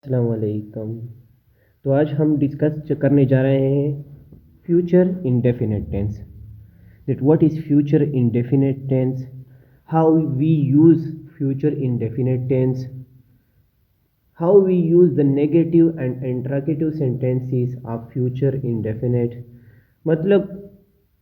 अस्सलाम वालेकुम। तो आज हम डिस्कस करने जा रहे हैं future indefinite tense. That what is future indefinite tense, how we use future indefinite tense, how we use the negative and interrogative sentences of future indefinite. मतलब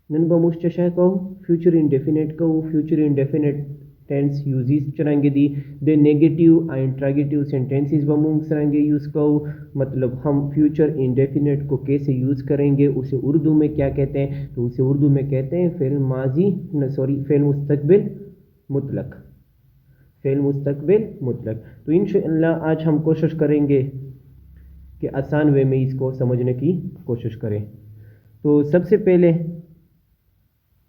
नन बमुश्तशा कहू फ्यूचर इंडेफिनिट कहू फ्यूचर इंडेफिनिट टेंस यूजेस चलेंगे दी दे negative interrogative sentences बमूंग सरेंगे यूज़ कहू। मतलब हम फ्यूचर इंडेफिनिट को कैसे यूज़ करेंगे, उसे उर्दू में क्या कहते हैं, तो उसे उर्दू में कहते हैं फ़ेल माजी फ़ेल मुस्तकबिल मुतलक, फ़ेल मुस्तकबिल मुतलक। तो इंशाअल्लाह आज हम कोशिश करेंगे कि आसान वे में इसको समझने की कोशिश करें। तो सबसे पहले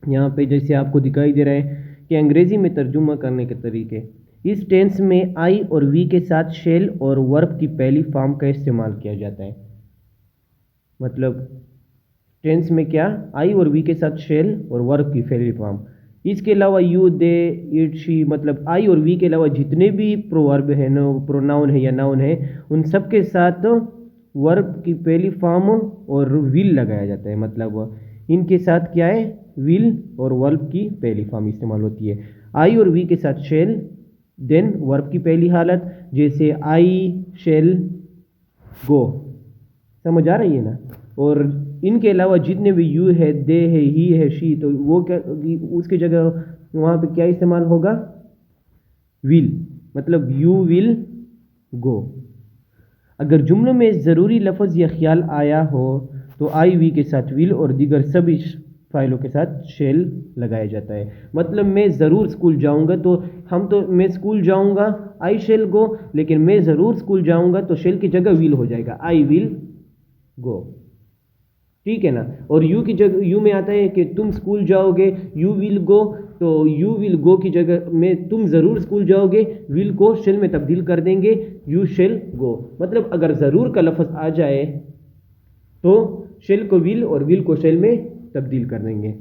यहाँ पे जैसे आपको दिखाई दे रहा है कि अंग्रेज़ी में तर्जुमा करने के तरीके। इस टेंस में आई और वी के साथ शेल और वर्ब की पहली फॉर्म का इस्तेमाल किया जाता है। मतलब टेंस में क्या, आई और वी के साथ शेल और वर्ब की पहली फॉर्म। इसके अलावा यू, दे, इट, शी, मतलब आई और वी के अलावा जितने भी प्रोवर्ब है, प्रोनाउन है या नाउन है, उन सब के साथ वर्ब की पहली फॉर्म और विल लगाया जाता है। मतलब इनके साथ क्या है, विल और वर्ब की पहली फॉर्म इस्तेमाल होती है। आई और वी के साथ शेल, देन वर्ब की पहली हालत, जैसे आई शेल गो, समझ आ रही है ना। और इनके अलावा जितने भी यू है, दे है, ही है, शी, तो वो क्या, उसकी जगह वहाँ पे क्या इस्तेमाल होगा, विल। मतलब यू विल गो। अगर जुमलों में ज़रूरी लफ्ज़ या ख्याल आया हो तो आई वी के साथ विल और दीगर सभी फाइलों के साथ शेल लगाया जाता है। मतलब मैं ज़रूर स्कूल जाऊंगा, तो मैं स्कूल जाऊंगा, आई शेल गो, लेकिन मैं ज़रूर स्कूल जाऊंगा तो शेल की जगह विल हो जाएगा, आई विल गो। ठीक है ना। और यू की जगह, यू में आता है कि तुम स्कूल जाओगे, यू विल गो, तो यू विल गो की जगह में तुम ज़रूर स्कूल जाओगे, विल को शेल में तब्दील कर देंगे, यू शेल गो। मतलब अगर ज़रूर का लफ्ज़ आ जाए तो शेल को विल और विल को शेल में तब्दील कर देंगे।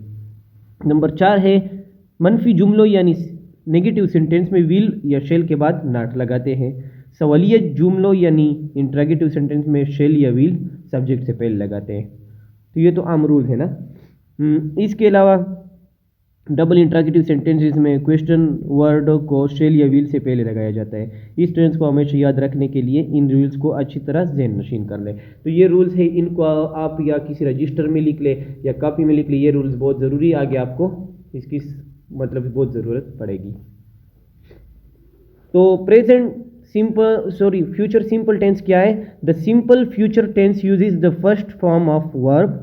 नंबर 4 है मनफी जुमलों यानी नेगेटिव सेंटेंस में विल या शेल के बाद नॉट लगाते हैं। सवालियत जुमलों यानी इंट्रोगेटिव सेंटेंस में शेल या विल सब्जेक्ट से पहले लगाते हैं। तो ये तो आम रूल है ना। इसके अलावा डबल इंट्रोगेटिव सेंटेंसेस में क्वेश्चन वर्ड को शेल या विल से पहले लगाया जाता है। इस टेंस को हमेशा याद रखने के लिए इन रूल्स को अच्छी तरह ज़हन नशीन कर लें। तो ये रूल्स है, इनको आप या किसी रजिस्टर में लिख ले या कॉपी में लिख ले। ये रूल्स बहुत ज़रूरी है, आगे आपको इसकी मतलब बहुत ज़रूरत पड़ेगी। तो फ्यूचर सिंपल टेंस क्या है। The simple future tense uses the first form of verb.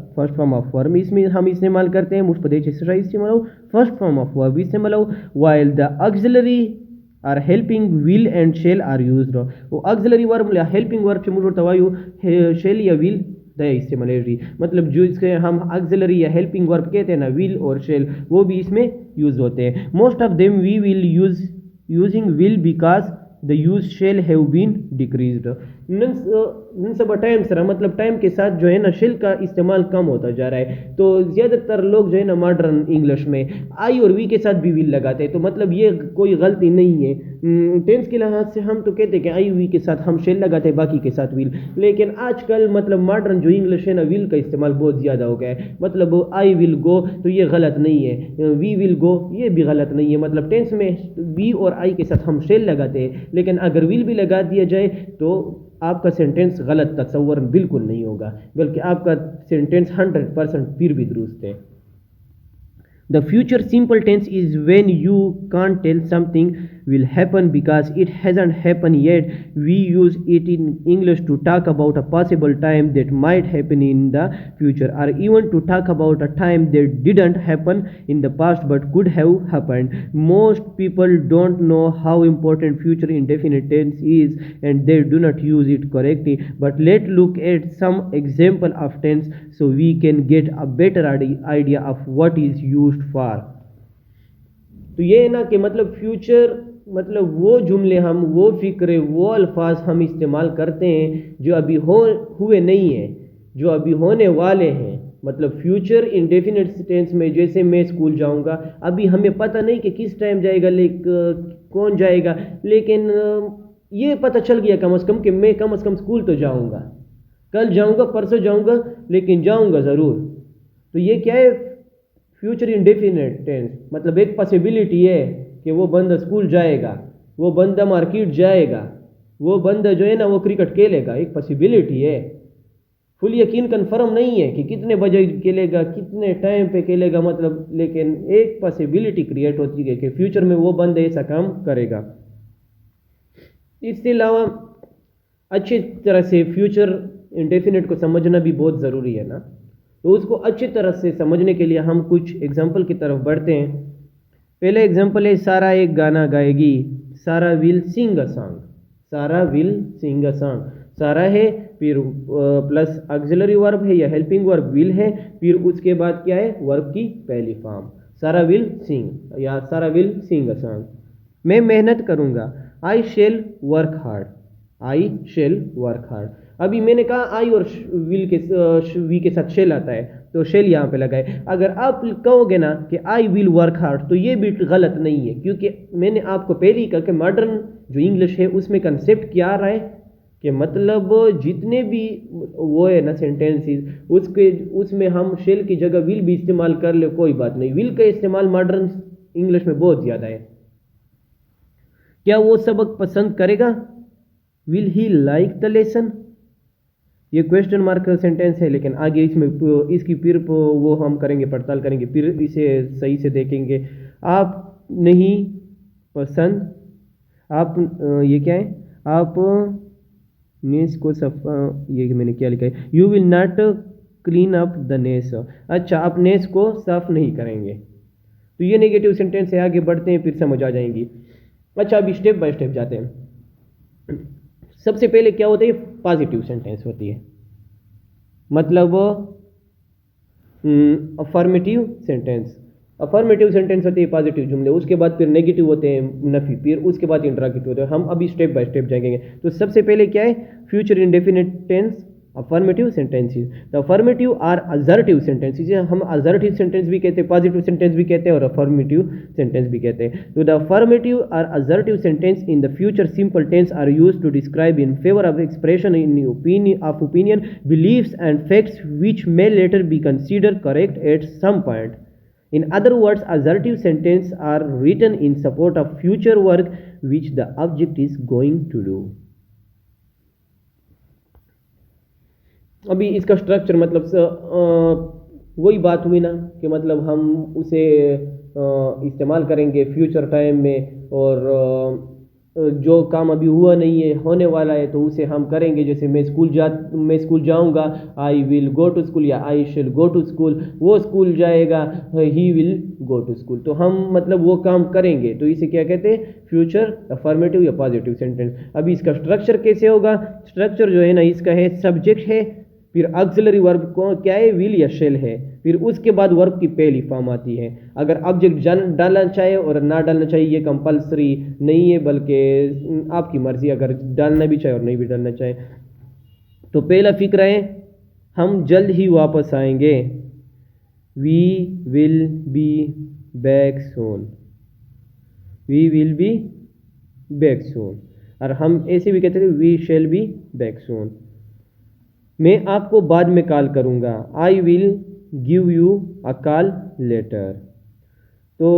इसमें हम इस्तेमाल करते हैं मुश्तबह इस्तेमाल फर्स्ट फॉर्म ऑफ वर्ब इस्तेमाल while the auxiliary or helping will and shall are used. वो ऑक्सिलरी वर्ब या हेल्पिंग वर्ब से मुझे तवायु शेल या विल दया इस्तेमाल है। मतलब जो इसके हम ऑक्सिलरी या हेल्पिंग वर्ब कहते हैं ना, विल और शेल, वो भी इसमें यूज होते हैं। Most of them we will using will because the use shall have been decreased। सब टाइम सर, मतलब टाइम के साथ जो है ना शेल का इस्तेमाल कम होता जा रहा है। तो ज़्यादातर लोग जो है ना मॉडर्न इंग्लिश में आई और वी के साथ भी विल लगाते हैं। तो मतलब ये कोई गलती नहीं है। टेंस के लिहाज से हम तो कहते हैं कि आई वी के साथ हम शेल लगाते हैं, बाकी के साथ विल। लेकिन आजकल मतलब मॉडर्न जो इंग्लिश है ना, विल का इस्तेमाल बहुत ज़्यादा हो गया है। मतलब आई विल गो तो ये गलत नहीं है, वी विल गो ये भी गलत नहीं है। मतलब टेंस में वी और आई के साथ हम शेल लगाते हैं, लेकिन अगर विल भी लगा दिया जाए तो आपका सेंटेंस गलत तस्वर बिल्कुल नहीं होगा, बल्कि आपका सेंटेंस 100% फिर भी दुरुस्त है। The future simple tense is when you can't tell something will happen because it hasn't happened yet. We use it in English to talk about a possible time that might happen in the future, or even to talk about a time that didn't happen in the past but could have happened. Most people don't know how important future indefinite tense is and they do not use it correctly. But let's look at some example of tense so we can get a better idea of what is used for। तो ये है ना कि मतलब future मतलब वो जुमले हम, वो फिक्रे, वो अल्फाज हम इस्तेमाल करते हैं जो अभी हुए नहीं हैं, जो अभी होने वाले हैं। मतलब फ्यूचर इंडेफिनिट टेंस में जैसे मैं स्कूल जाऊंगा, अभी हमें पता नहीं कि किस टाइम जाएगा, कौन जाएगा, लेकिन ये पता चल गया कम से कम कि मैं कम से कम स्कूल तो जाऊंगा, कल जाऊंगा परसों जाऊंगा, लेकिन जाऊंगा ज़रूर। तो ये क्या है, फ्यूचर इंडेफिनिट टेंस, मतलब एक पॉसिबिलिटी है कि वो बंदा स्कूल जाएगा, वो बंदा मार्केट जाएगा, वो बंदा जो है ना वो क्रिकेट खेलेगा, एक पॉसिबिलिटी है। फुल यकीन कन्फर्म नहीं है कि कितने बजे खेलेगा, कितने टाइम पे खेलेगा, मतलब लेकिन एक पॉसिबिलिटी क्रिएट होती है कि फ्यूचर में वो बंदा ऐसा काम करेगा। इसके अलावा अच्छी तरह से फ्यूचर इंडेफिनिट को समझना भी बहुत ज़रूरी है ना। तो उसको अच्छी तरह से समझने के लिए हम कुछ एग्जाम्पल की तरफ बढ़ते हैं। पहला एग्जाम्पल है, सारा एक गाना गाएगी, सारा विल सिंग अ सॉन्ग, सारा विल सिंग अ सॉन्ग। सारा है, फिर प्लस ऑक्सिलरी वर्ब है या हेल्पिंग वर्ब विल है, फिर उसके बाद क्या है, वर्ब की पहली फॉर्म, सारा विल सिंग या सारा विल सिंग अ सॉन्ग। मैं मेहनत करूँगा, I shall work hard, I shall work hard. अभी मैंने कहा आई और विल के वी के साथ शेल आता है, तो शेल यहाँ पे लगाए। अगर आप कहोगे ना कि आई विल वर्क हार्ड, तो ये भी गलत नहीं है, क्योंकि मैंने आपको पहले ही कहा कि मॉडर्न जो इंग्लिश है उसमें कंसेप्ट क्या आ रहा है कि मतलब जितने भी वो है ना सेंटेंसेस, उसमें हम शेल की जगह विल भी इस्तेमाल कर ले, कोई बात नहीं। विल का इस्तेमाल मॉडर्न इंग्लिश में बहुत ज़्यादा है। क्या वो सबक पसंद करेगा, will he like the lesson. ये क्वेश्चन मार्क सेंटेंस है, लेकिन आगे इसमें इसकी फिर वो हम करेंगे, पड़ताल करेंगे, फिर इसे सही से देखेंगे। आप नहीं पसंद, आप ये क्या है, आप नेस को ये मैंने क्या लिखा है, you will not clean up the mess. अच्छा, आप नेस को साफ नहीं करेंगे। तो ये नेगेटिव सेंटेंस है, आगे बढ़ते हैं फिर समझ आ जाएंगी। अच्छा, अभी स्टेप बाय स्टेप जाते हैं। सबसे पहले क्या होता है, पॉजिटिव सेंटेंस होती है, मतलब अफर्मेटिव सेंटेंस। अफर्मेटिव सेंटेंस होती है पॉजिटिव जुमले, उसके बाद फिर नेगेटिव होते हैं नफी, फिर उसके बाद इंटरोगेटिव होते हैं। हम अभी स्टेप बाय स्टेप जाएंगे। तो सबसे पहले क्या है, future indefinite tense, affirmative sentences. The affirmative or assertive sentences, हम असर्टिव सेंटेंस भी कहते हैं, पॉजिटिव सेंटेंस भी कहते हैं और अफर्मेटिव सेंटेंस भी कहते हैं। तो the affirmative or assertive sentence in the future simple tense are used to describe in favour of expression in opinion, beliefs and facts which may later be considered correct at some point. In other words, assertive sentences are written in support of future work which the object is going to do. अभी इसका structure मतलब वही बात हुई ना कि मतलब हम उसे इस्तेमाल करेंगे फ्यूचर टाइम में, और जो काम अभी हुआ नहीं है होने वाला है तो उसे हम करेंगे। जैसे मैं स्कूल जाऊंगा, I will go to school, या I shall go to school, वो स्कूल जाएगा, he will go to school. तो हम मतलब वो काम करेंगे, तो इसे क्या कहते हैं, फ्यूचर अफर्मेटिव या पॉजिटिव सेंटेंस। अभी इसका स्ट्रक्चर कैसे होगा, स्ट्रक्चर जो है ना इसका है, सब्जेक्ट है, फिर ऑक्सिलरी वर्ब को क्या है, विल या शेल है, फिर उसके बाद वर्ब की पहली फॉर्म आती है। अगर ऑब्जेक्ट डालना चाहे और ना डालना चाहिए ये कंपलसरी नहीं है, बल्कि आपकी मर्जी, अगर डालना भी चाहे और नहीं भी डालना चाहे। तो पहला फिक्र है, हम जल्द ही वापस आएंगे, we will be back soon, we will be back soon. और हम ऐसे भी कहते थे, we shall be back soon. मैं आपको बाद में कॉल करूँगा, I will give you a call later. तो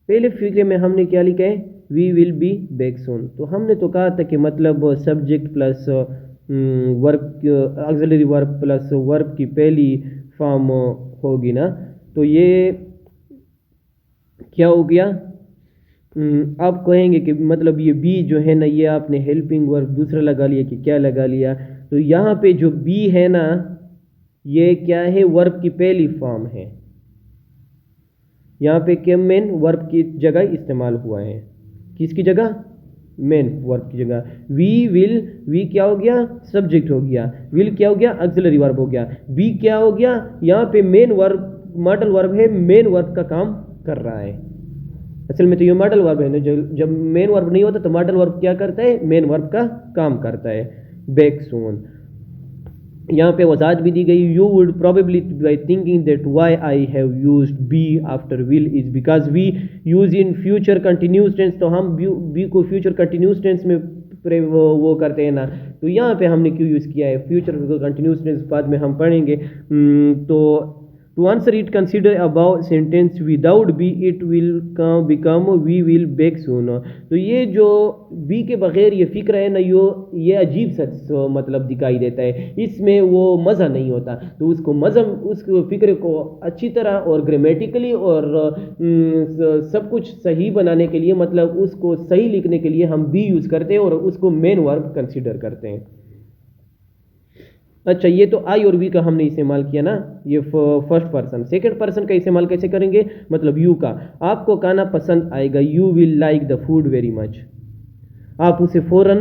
पहले फिक्रे में हमने क्या लिखा है, we will be back soon. तो हमने तो कहा था कि मतलब subject plus verb, auxiliary verb plus verb की पहली फॉर्म होगी ना। तो ये क्या हो गया, आप कहेंगे कि मतलब ये बी जो है ना, ये आपने हेल्पिंग वर्ब दूसरा लगा लिया कि क्या लगा लिया। तो यहाँ पे जो बी है ना, ये क्या है, वर्ब की पहली फॉर्म है। यहाँ पे क्या मेन वर्ब की जगह इस्तेमाल हुआ है, किसकी जगह, मेन वर्ब की जगह। वी विल, वी क्या हो गया, सब्जेक्ट हो गया, विल क्या हो गया, ऑक्सिलरी वर्ब हो गया, बी क्या हो गया, यहाँ पे मेन वर्ब, मॉडल वर्ब है, मेन वर्ब का काम कर रहा है। असल में तो ये मॉडल वर्ब है ना, जब मेन वर्ब नहीं होता तो मॉडल वर्ब क्या करता है, मेन वर्ब का काम करता है, बैक सून। यहाँ पे वजाहत भी दी गई, you would probably by thinking that why I have use be after will is because we use in future continuous tense, तो हम बी को फ्यूचर कंटिन्यूस टेंस में वो करते हैं ना, तो यहाँ पे हमने क्यों यूज़ किया है फ्यूचर कंटिन्यूस टेंस, बाद में हम पढ़ेंगे। तो to answer it consider about sentence without be it will become we will back soon. तो ये जो बी के बगैर ये फिक्र है ना, ये अजीब सा मतलब दिखाई देता है, इसमें वो मज़ा नहीं होता। तो उसको मज़ा, उस फिक्र को अच्छी तरह और ग्रामेटिकली और सब कुछ सही बनाने के लिए, मतलब उसको सही लिखने के लिए हम बी यूज़ करते हैं और उसको मेन वर्ब कंसिडर करते हैं। अच्छा, ये तो आई और वी का हमने इस्तेमाल किया ना, ये फर्स्ट पर्सन। सेकंड पर्सन का इस्तेमाल कैसे करेंगे, मतलब यू का। आपको खाना पसंद आएगा, you will like the food very much, आप उसे फौरन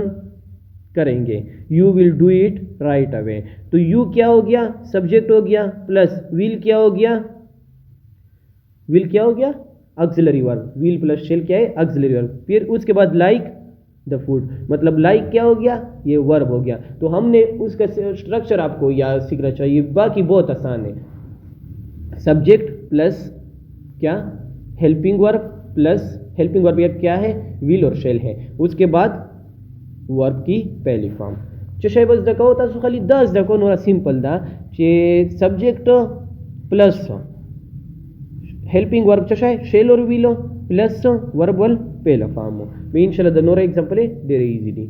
करेंगे, you will do it right away. तो यू क्या हो गया, सब्जेक्ट हो गया, प्लस विल क्या हो गया, विल क्या हो गया, auxiliary verb, will plus shall क्या है, ऑक्सिलरी वर्ब। फिर उसके बाद लाइक द फूड, मतलब लाइक क्या हो गया, ये वर्ब हो गया। तो हमने उसका स्ट्रक्चर आपको याद सीखना चाहिए, बाकी बहुत आसान है। सब्जेक्ट प्लस क्या, helping verb, plus helping verb क्या है, विल और शेल है। उसके बाद वर्ब की पहली फॉर्म। चशाई बस दका होता सो खाली 10 दको नोरा सिंपल दा चे सब्जेक्ट प्लस हेल्पिंग वर्ब चशाई शेल और विल प्लस वर्बल पहला फॉर्म हो। मैं इंशाल्लाह द नोरा एग्जांपल है दे रही इजीली।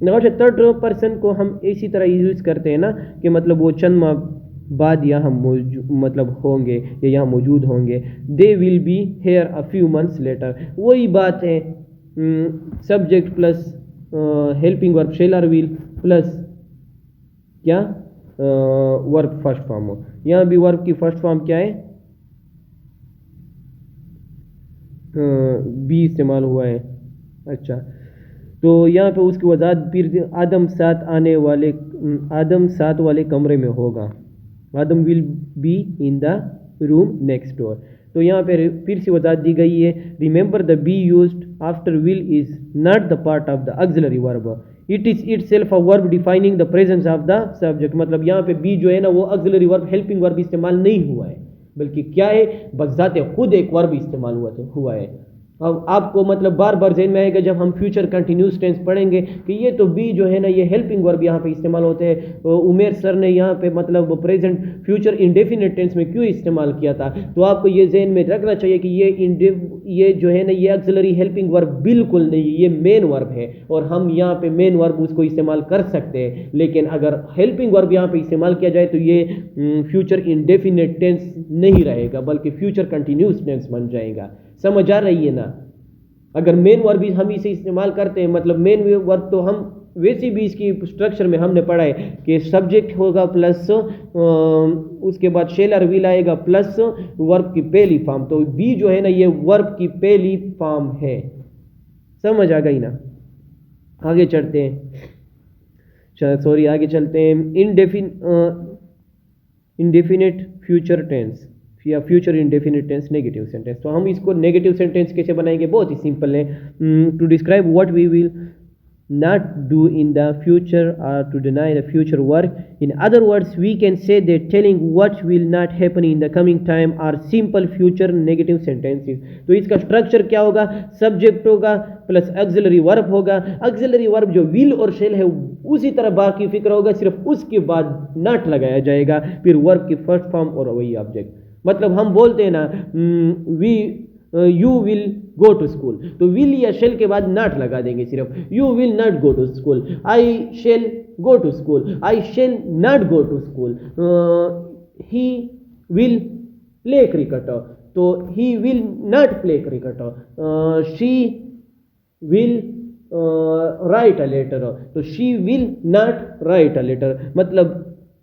नवाज थर्ड पर्सन को हम इसी तरह यूज करते हैं ना, कि मतलब वो चंद माह बाद यहाँ मतलब होंगे या यहाँ मौजूद होंगे, they will be here a few months later. वही बात है, subject plus helping verb shall और विल प्लस क्या, वर्ब फर्स्ट फॉर्म हो। यहाँ भी वर्ब की फर्स्ट फॉर्म क्या है, बी इस्तेमाल हुआ है। अच्छा, तो यहाँ पे उसकी वजाहत फिर आदम साथ वाले कमरे में होगा, Adam will be in the room next door. तो यहाँ पे फिर से वजाहत दी गई है, remember the be used after will is not the part of the auxiliary verb, it is itself a verb defining the presence of the subject. मतलब यहाँ पे बी जो है ना, वो ऑक्सिलरी वर्ब हेल्पिंग वर्ब इस्तेमाल नहीं हुआ है, बल्कि क्या है, बजाते खुद एक वर्ब इस्तेमाल हुआ है। अब आपको मतलब बार बार ज़हन में आएगा जब हम फ्यूचर कंटिन्यूस टेंस पढ़ेंगे कि ये तो बी जो है ना, ये हेल्पिंग वर्ब यहाँ पे इस्तेमाल होते हैं। तो उमेर सर ने यहाँ पे मतलब प्रेजेंट फ्यूचर इंडेफिनिट टेंस में क्यों इस्तेमाल किया था, तो आपको ये ज़हन में रखना चाहिए कि ये जो है ना, ये ऑक्सिलरी हेल्पिंग वर्ब बिल्कुल नहीं, ये मेन वर्ब है और हम यहाँ पे मेन वर्ब उसको इस्तेमाल कर सकते हैं। लेकिन अगर हेल्पिंग वर्ब यहाँ पे इस्तेमाल किया जाए तो ये फ्यूचर इंडेफिनिट टेंस नहीं रहेगा, बल्कि फ्यूचर कंटिन्यूस टेंस बन जाएगा। समझ आ रही है ना। अगर मेन वर्ब हम इसे इस्तेमाल करते हैं, मतलब मेन वर्ब तो हम वैसे भी इसकी स्ट्रक्चर में हमने पढ़ा है कि सब्जेक्ट होगा प्लस उसके बाद शेल और विल आएगा प्लस वर्ब की पहली फॉर्म। तो बी जो है ना, ये वर्ब की पहली फॉर्म है। समझ आ गई ना। आगे चलते हैं, आगे चलते हैं। इनडेफिनिट फ्यूचर टेंस या future indefinite tense negative sentence. तो हम इसको नेगेटिव सेंटेंस कैसे बनाएंगे, बहुत ही सिंपल है। To describe what we will not do in the future or to deny the future work. In other words, we can say that telling what will not happen in the coming time are simple future negative sentences. तो इसका structure क्या होगा, subject होगा plus auxiliary verb होगा। Auxiliary verb जो will और shell है उसी तरह बाकी फिक्र होगा, सिर्फ उसके बाद नॉट लगाया जाएगा, फिर वर्ब की फर्स्ट फॉर्म और वही ऑब्जेक्ट। मतलब हम बोलते हैं ना, you will go to school, तो विल या शेल के बाद नॉट लगा देंगे सिर्फ, you will not go to school. I shall go to school, I shall not go to school. He will play cricket, तो he will not play cricket. She will write a letter, तो she will not write a letter. मतलब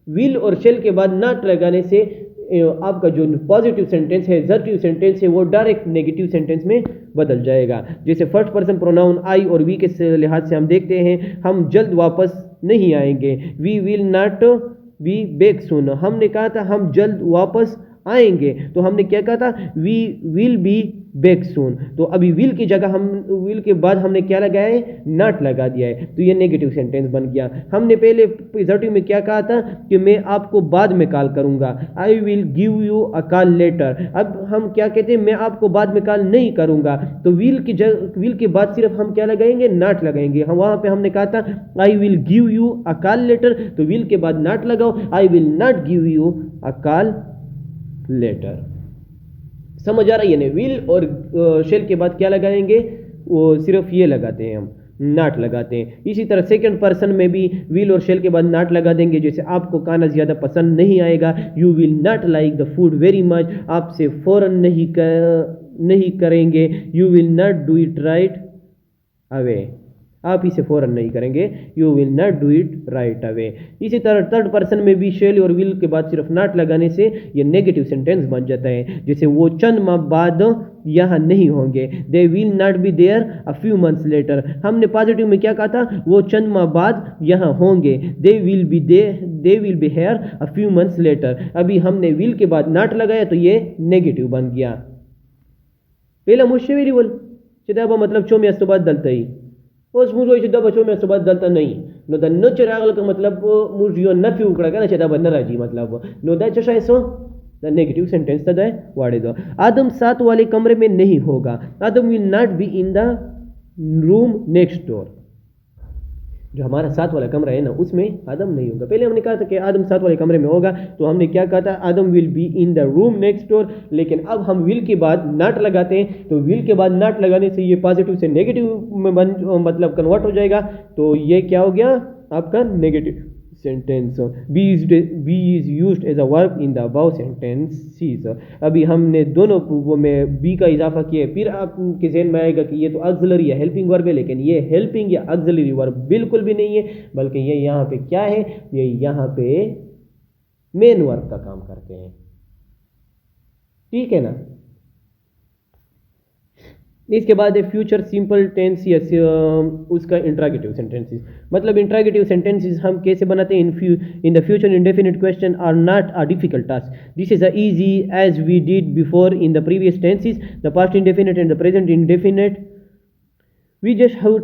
will और shall के बाद not लगाने से आपका जो पॉजिटिव सेंटेंस है, एडजेक्टिव सेंटेंस है, वो डायरेक्ट नेगेटिव सेंटेंस में बदल जाएगा। जैसे फर्स्ट पर्सन प्रोनाउन आई और वी के लिहाज से हम देखते हैं, हम जल्द वापस नहीं आएंगे, we will not be back soon. हमने कहा था हम जल्द वापस आएंगे। तो हमने क्या कहा था, we will be back soon. तो अभी विल की जगह हम विल के बाद हमने क्या लगाया है, नॉट लगा दिया है, तो ये नेगेटिव सेंटेंस बन गया। हमने पहले पॉजिटिव में क्या कहा था कि मैं आपको बाद में कॉल करूंगा, I will give you a call later. अब हम क्या कहते हैं, मैं आपको बाद में कॉल नहीं करूंगा, तो विल के बाद सिर्फ हम क्या लगाएंगे, नॉट लगाएंगे। हम वहां पे हमने कहा था I will give you a call later, तो विल के बाद नॉट लगाओ, I will not give you a call later. समझ आ रही है ना, विल और शेल के बाद क्या लगाएंगे, वो सिर्फ ये लगाते हैं, हम नॉट लगाते हैं। इसी तरह सेकंड पर्सन में भी विल और शेल के बाद नॉट लगा देंगे। जैसे आपको खाना ज़्यादा पसंद नहीं आएगा, you will not like the food very much, आपसे फ़ौरन नहीं करेंगे, you will not do it right away, आप इसे फ़ौरन नहीं करेंगे, you will not do it right away. इसी तरह थर्ड पर्सन में भी शेल और विल के बाद सिर्फ नॉट लगाने से ये नेगेटिव सेंटेंस बन जाता है। जैसे वो चंद माह बाद यहाँ नहीं होंगे, they will not be there a few months later. हमने पॉजिटिव में क्या कहा था, वो चंद माह बाद यहाँ होंगे, they will be here a few months letter. अभी हमने विल के बाद नॉट लगाया तो ये नेगेटिव बन गया। पहला मुझसे वेरी बोल चिदाबा मतलब चोम्या सुबाद दलता ही उस मुझे चिदाबा चोम्या सुबाद दलता नहीं नो द नो चरागल का मतलब मुझे नफी उकड़ा का ना चिदाबा नराजी मतलब नो द चशा ऐसो द नेगेटिव सेंटेंस तद है वाड़े दो। आदम साथ वाले कमरे में नहीं होगा, Adam will not be in the room next door. जो हमारा साथ वाला कमरा है ना उसमें आदम नहीं होगा। पहले हमने कहा था कि आदम साथ वाले कमरे में होगा, तो हमने क्या कहा था, Adam will be in the room next door. लेकिन अब हम विल के बाद नॉट लगाते हैं, तो विल के बाद नॉट लगाने से ये पॉजिटिव से नेगेटिव में मतलब कन्वर्ट हो जाएगा। तो ये क्या हो गया आपका negative sentence. Be is used as a verb in the above sentences. अभी हमने दोनों वो में बी का इजाफा किया, फिर आपके जहन में आएगा कि ये तो ऑक्सिलरी या हेल्पिंग वर्ब है, लेकिन ये हेल्पिंग या ऑक्सिलरी वर्ब बिल्कुल भी नहीं है, बल्कि ये यहाँ पे क्या है, ये यहाँ पे मेन वर्ब का काम करते हैं। ठीक है ना। इसके बाद है फ्यूचर सिंपल टेंस या उसका इंट्रागेटिव सेंटेंसेस। मतलब इंट्रागेटिव सेंटेंसेस हम कैसे बनाते हैं, in the future indefinite question are not a difficult task, this is easy as we did before in the previous tenses, the past indefinite and the present indefinite. We just have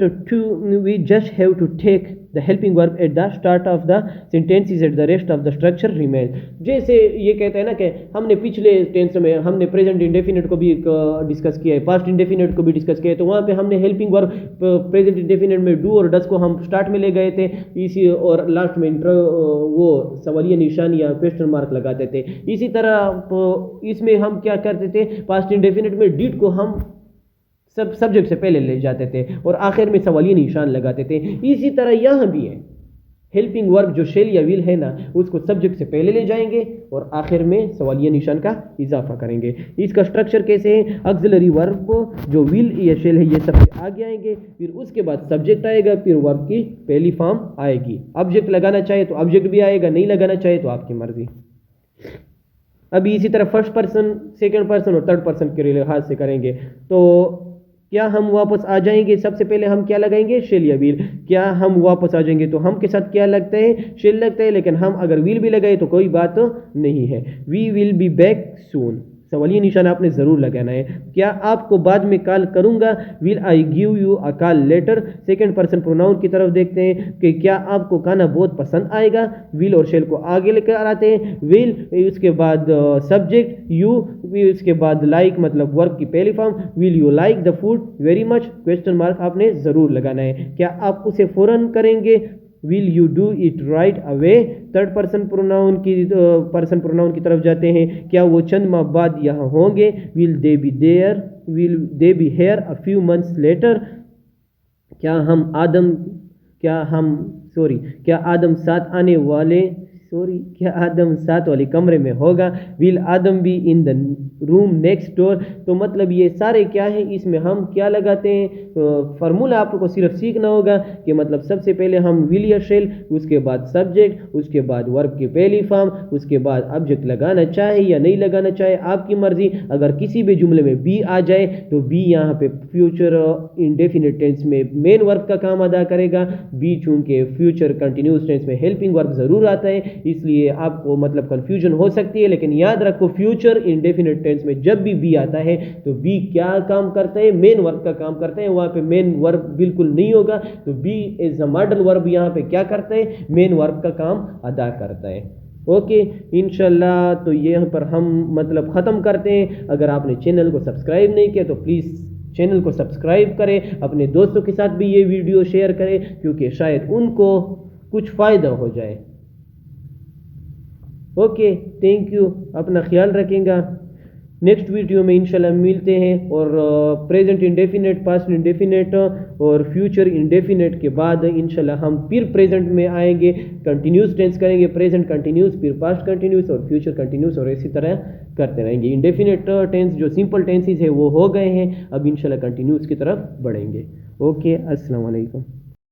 to take the helping verb at the start of the sentences and the rest of the structure remains। जैसे ये कहते हैं ना कि हमने पिछले tense में हमने प्रेजेंट इंडेफिनिट को भी डिस्कस किया है, पास्ट इंडेफिनिट को भी डिस्कस किया है, तो वहाँ पे हमने हेल्पिंग वर्ब प्रेजेंट इंडेफिनिट में डू और डस को हम स्टार्ट में ले गए थे, इसी और लास्ट में वो सवालिया निशान या क्वेश्चन मार्क लगाते थे। इसी तरह इसमें हम क्या करते थे, पास्ट इंडेफिनिट में डिड को हम सब सब्जेक्ट से पहले ले जाते थे और आखिर में सवालिया निशान लगाते थे। इसी तरह यहाँ भी है, हेल्पिंग वर्ब जो शेल या विल है ना उसको सब्जेक्ट से पहले ले जाएंगे और आखिर में सवालिया निशान का इजाफा करेंगे। इसका स्ट्रक्चर कैसे है, ऑक्सिलरी वर्ब जो विल या शेल है ये सबसे आगे आएंगे, फिर उसके बाद सब्जेक्ट आएगा, फिर वर्ब की पहली फॉर्म आएगी। ऑब्जेक्ट लगाना चाहे तो ऑब्जेक्ट भी आएगा, नहीं लगाना चाहे तो आपकी मर्जी। अभी इसी तरह फर्स्ट पर्सन, सेकंड पर्सन और थर्ड पर्सन के लिहाज से करेंगे। तो क्या हम वापस आ जाएंगे, सबसे पहले हम क्या लगाएंगे, शेल या विल। क्या हम वापस आ जाएंगे तो हम के साथ क्या लगता है, शेल लगता है, लेकिन हम अगर विल भी लगाए तो कोई बात नहीं है। We will be back soon, सवालिया निशान आपने ज़रूर लगाना है। क्या आपको बाद में कॉल करूंगा, will I give you a call later. Second person pronoun की तरफ देखते हैं कि क्या आपको खाना बहुत पसंद आएगा, विल और शेल को आगे लेकर आते हैं। विल, उसके बाद सब्जेक्ट यू, उसके बाद लाइक मतलब वर्ब की पहली form, will you like the food very much, question mark आपने ज़रूर लगाना है। क्या आप उसे फ़ौरन करेंगे, will you do it right away. Third person pronoun की तरफ जाते हैं, क्या वो चंद माह बाद यहाँ होंगे, will they B here a few months letter. क्या आदम साथ वाले कमरे में होगा, will Adam B in the room next door. तो मतलब ये सारे क्या है, इसमें हम क्या लगाते हैं, फार्मूला आपको सिर्फ सीखना होगा कि मतलब सबसे पहले हम विल या शेल, उसके बाद सब्जेक्ट, उसके बाद वर्ब की पहली फॉर्म, उसके बाद ऑब्जेक्ट लगाना चाहे या नहीं लगाना चाहे आपकी मर्जी। अगर किसी भी जुमले में बी आ जाए तो बी यहाँ पे फ्यूचर इंडेफिनिट टेंस में मेन वर्ब का काम अदा करेगा। बी चूंकि फ्यूचर कंटिन्यूस टेंस में हेल्पिंग वर्ब ज़रूर आता है, इसलिए आपको मतलब कन्फ्यूजन हो सकती है। लेकिन याद रखो फ्यूचर इंडेफिनिट टेंस में जब भी बी आता है तो बी क्या काम करता है, मेन वर्ब का काम करता है। वहाँ पे मेन वर्ब बिल्कुल नहीं होगा, तो be is a modal verb यहाँ पे क्या करता है, मेन वर्ब का काम अदा करता है। ओके इंशाल्लाह तो यहाँ पर हम मतलब ख़त्म करते हैं। अगर आपने चैनल को सब्सक्राइब नहीं किया तो प्लीज़ चैनल को सब्सक्राइब करें, अपने दोस्तों के साथ भी ये वीडियो शेयर करें क्योंकि शायद उनको कुछ फ़ायदा हो जाए। ओके थैंक यू, अपना ख्याल रखेंगे। नेक्स्ट वीडियो में इंशाल्लाह मिलते हैं और प्रेजेंट इंडेफिनेट, पास्ट इंडेफिनेट और फ्यूचर इंडेफिनेट के बाद इंशाल्लाह हम फिर प्रेजेंट में आएंगे, कंटिन्यूस टेंस करेंगे, प्रेजेंट कंटिन्यूस, फिर पास्ट कंटिन्यूस और फ्यूचर कंटिन्यूस और इसी तरह करते रहेंगे। इंडेफिनेट टेंस जो सिंपल टेंसेस है वो हो गए हैं, अब इंशाल्लाह कंटिन्यूस की तरफ बढ़ेंगे। ओके अस्सलाम वालेकुम।